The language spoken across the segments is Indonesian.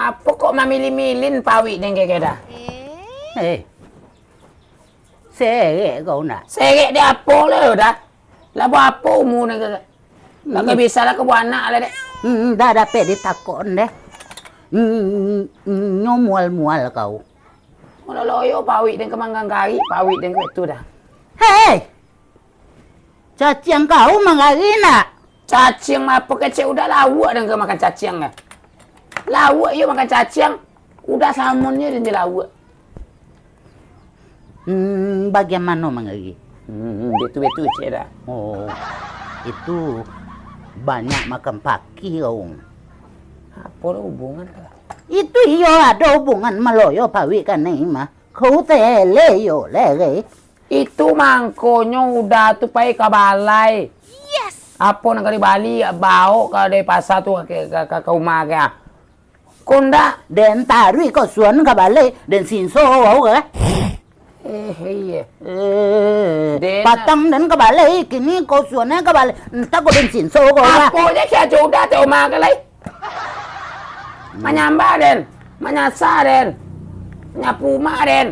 Apa kok mamili-milin pawi dan keda? Serek kau nak. Serek dia apa lah dah. Lah buat apa umur ni keda? Tak bisa lah ke buat anak lah dek. Dah dapat ditakon deh. Mual kau. Kalau loyo pawi dan kemanggang kari, pawi dan itu dah. Hei! Cacing kau mangari nak. Cacing apa kecil udah lawak dan ke makan cacing kan? Lawak yuk makan cacing. Udah salmonnya dan dia lawak. Bagaimana mangari? Betul-betul cik dah. Oh, itu banyak makan paki kau. Apa lah hubungan lah? Itu iya ada hubungan maloyo pawi kan ni mah. Kau tele yo lagi. Itu mangkonyo udah tuh pai ke balai. Yes. Apa nak kali Bali bau ke dari pasar tu ke rumah ke. Konda Den tarui kau suan ka balai den sinso kau ke? iya. Den Patang den ka balai kini kau suan ka balai. Entah kau den sinso kau lah. apa je kia jodoh tu rumah ke lai. Menyamba den, menyasa den, menyapu mak den.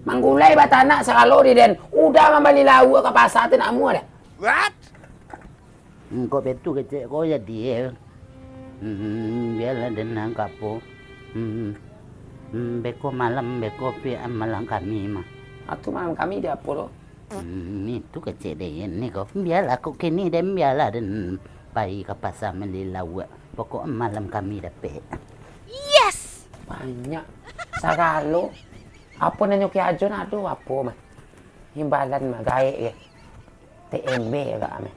Manggulai batanak sekalo di den. Udah membeli lauk ke pasar tu nak mua dah. What? Kau betul kecik kau jadi. Biarlah den nangkap po. Beko malam beko pi malam kami mah. Atu malam kami dia apa lo? Itu kecik deh ni kau. Biarlah kau kini den biarlah den pai ke pasar beli lauk. Pokok malam kami dapat. Yes. Banyak. Sekalo. Apa nanya ke ajon aduh apa mah. Himbalan mah gaek ke. TMB agak mah.